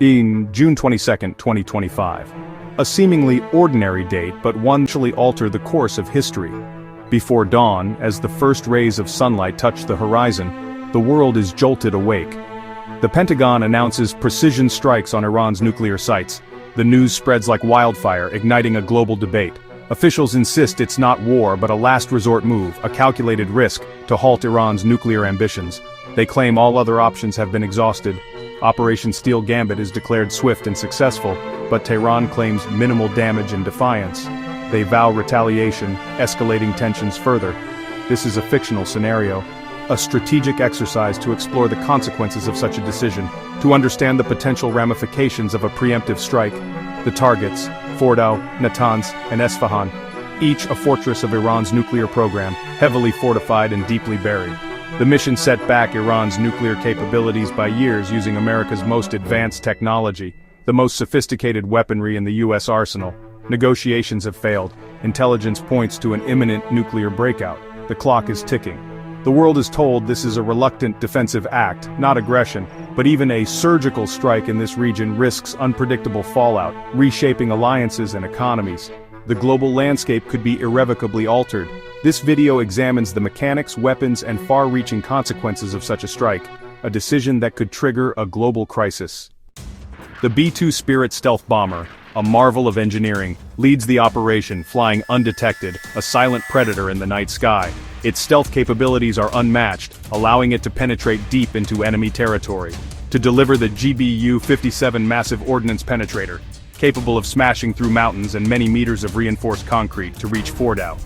In June 22, 2025. A seemingly ordinary date, but one that will alter the course of history. Before dawn, as the first rays of sunlight touch the horizon, the world is jolted awake. The Pentagon announces precision strikes on Iran's nuclear sites. The news spreads like wildfire, igniting a global debate. Officials insist it's not war but a last resort move, a calculated risk, to halt Iran's nuclear ambitions. They claim all other options have been exhausted. Operation Steel Gambit is declared swift and successful, but Tehran claims minimal damage and defiance. They vow retaliation, escalating tensions further. This is a fictional scenario, a strategic exercise to explore the consequences of such a decision, to understand the potential ramifications of a preemptive strike. The targets, Fordo, Natanz, and Isfahan, each a fortress of Iran's nuclear program, heavily fortified and deeply buried. The mission set back Iran's nuclear capabilities by years using America's most advanced technology, the most sophisticated weaponry in the U.S. arsenal. Negotiations have failed. Intelligence points to an imminent nuclear breakout. The clock is ticking. The world is told this is a reluctant defensive act, not aggression, but even a surgical strike in this region risks unpredictable fallout, reshaping alliances and economies. The global landscape could be irrevocably altered. This video examines the mechanics, weapons, and far-reaching consequences of such a strike, a decision that could trigger a global crisis. The B-2 Spirit stealth bomber, a marvel of engineering, leads the operation, flying undetected, a silent predator in the night sky. Its stealth capabilities are unmatched, allowing it to penetrate deep into enemy territory. To deliver the GBU-57 massive ordnance penetrator, capable of smashing through mountains and many meters of reinforced concrete to reach Fordo.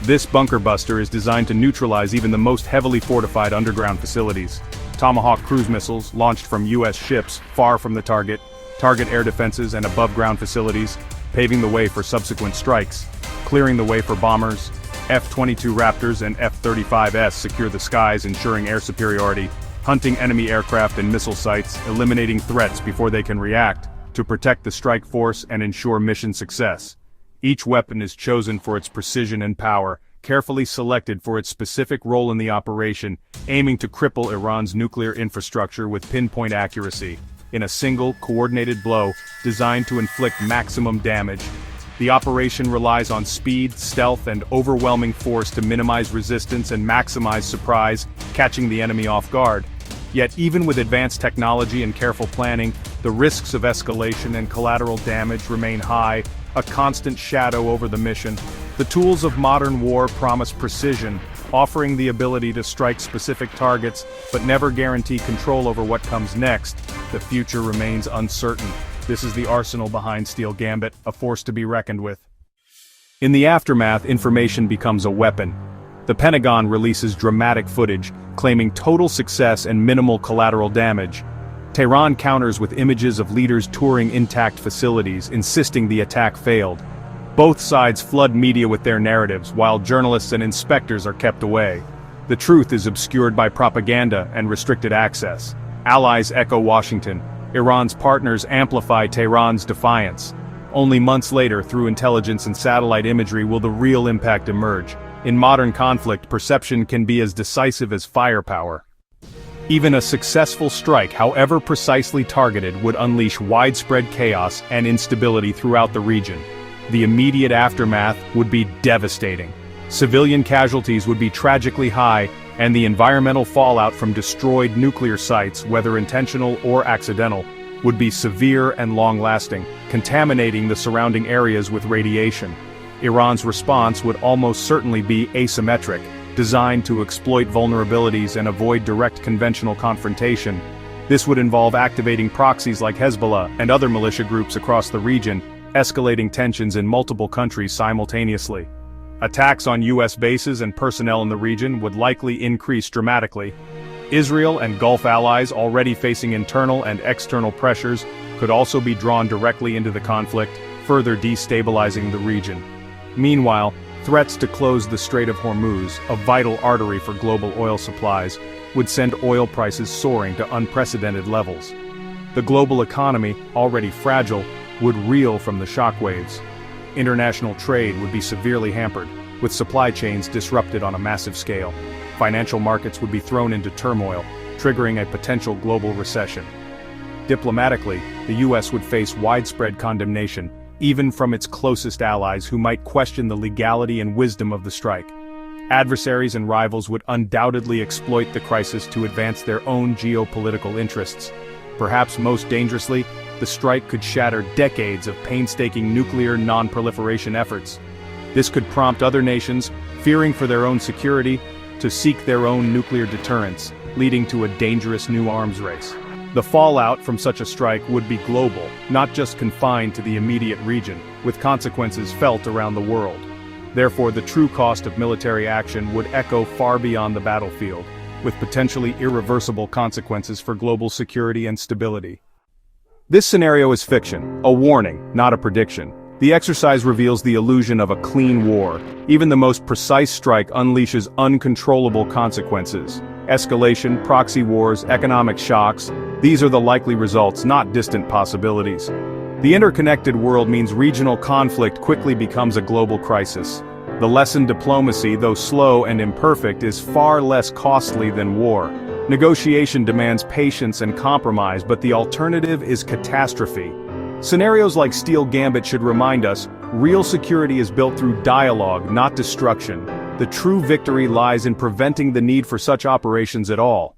This bunker buster is designed to neutralize even the most heavily fortified underground facilities. Tomahawk cruise missiles, launched from U.S. ships far from the target air defenses and above-ground facilities, paving the way for subsequent strikes. Clearing the way for bombers, F-22 Raptors and F-35S secure the skies, ensuring air superiority, hunting enemy aircraft and missile sites, eliminating threats before they can react, to protect the strike force and ensure mission success. Each weapon is chosen for its precision and power, carefully selected for its specific role in the operation, aiming to cripple Iran's nuclear infrastructure with pinpoint accuracy, in a single, coordinated blow designed to inflict maximum damage. The operation relies on speed, stealth, and overwhelming force to minimize resistance and maximize surprise, catching the enemy off guard. Yet even with advanced technology and careful planning, the risks of escalation and collateral damage remain high, a constant shadow over the mission. The tools of modern war promise precision, offering the ability to strike specific targets, but never guarantee control over what comes next. The future remains uncertain. This is the arsenal behind Steel Gambit, a force to be reckoned with. In the aftermath, information becomes a weapon. The Pentagon releases dramatic footage, claiming total success and minimal collateral damage. Tehran counters with images of leaders touring intact facilities, insisting the attack failed. Both sides flood media with their narratives, while journalists and inspectors are kept away. The truth is obscured by propaganda and restricted access. Allies echo Washington. Iran's partners amplify Tehran's defiance. Only months later, through intelligence and satellite imagery, will the real impact emerge. In modern conflict, perception can be as decisive as firepower. Even a successful strike, however precisely targeted, would unleash widespread chaos and instability throughout the region. The immediate aftermath would be devastating. Civilian casualties would be tragically high, and the environmental fallout from destroyed nuclear sites, whether intentional or accidental, would be severe and long-lasting, contaminating the surrounding areas with radiation. Iran's response would almost certainly be asymmetric, designed to exploit vulnerabilities and avoid direct conventional confrontation. This would involve activating proxies like Hezbollah and other militia groups across the region, escalating tensions in multiple countries simultaneously. Attacks on U.S. bases and personnel in the region would likely increase dramatically. Israel and Gulf allies, already facing internal and external pressures, could also be drawn directly into the conflict, further destabilizing the region. Meanwhile, threats to close the Strait of Hormuz, a vital artery for global oil supplies, would send oil prices soaring to unprecedented levels. The global economy, already fragile, would reel from the shockwaves. International trade would be severely hampered, with supply chains disrupted on a massive scale. Financial markets would be thrown into turmoil, triggering a potential global recession. Diplomatically, the US would face widespread condemnation, even from its closest allies who might question the legality and wisdom of the strike. Adversaries and rivals would undoubtedly exploit the crisis to advance their own geopolitical interests. Perhaps most dangerously, the strike could shatter decades of painstaking nuclear non-proliferation efforts. This could prompt other nations, fearing for their own security, to seek their own nuclear deterrence, leading to a dangerous new arms race. The fallout from such a strike would be global, not just confined to the immediate region, with consequences felt around the world. Therefore, the true cost of military action would echo far beyond the battlefield, with potentially irreversible consequences for global security and stability. This scenario is fiction, a warning, not a prediction. The exercise reveals the illusion of a clean war. Even the most precise strike unleashes uncontrollable consequences. Escalation, proxy wars, economic shocks, these are the likely results, not distant possibilities. The interconnected world means regional conflict quickly becomes a global crisis. The lesson: diplomacy, though slow and imperfect, is far less costly than war. Negotiation demands patience and compromise, but the alternative is catastrophe. Scenarios like Steel Gambit should remind us, real security is built through dialogue, not destruction. The true victory lies in preventing the need for such operations at all.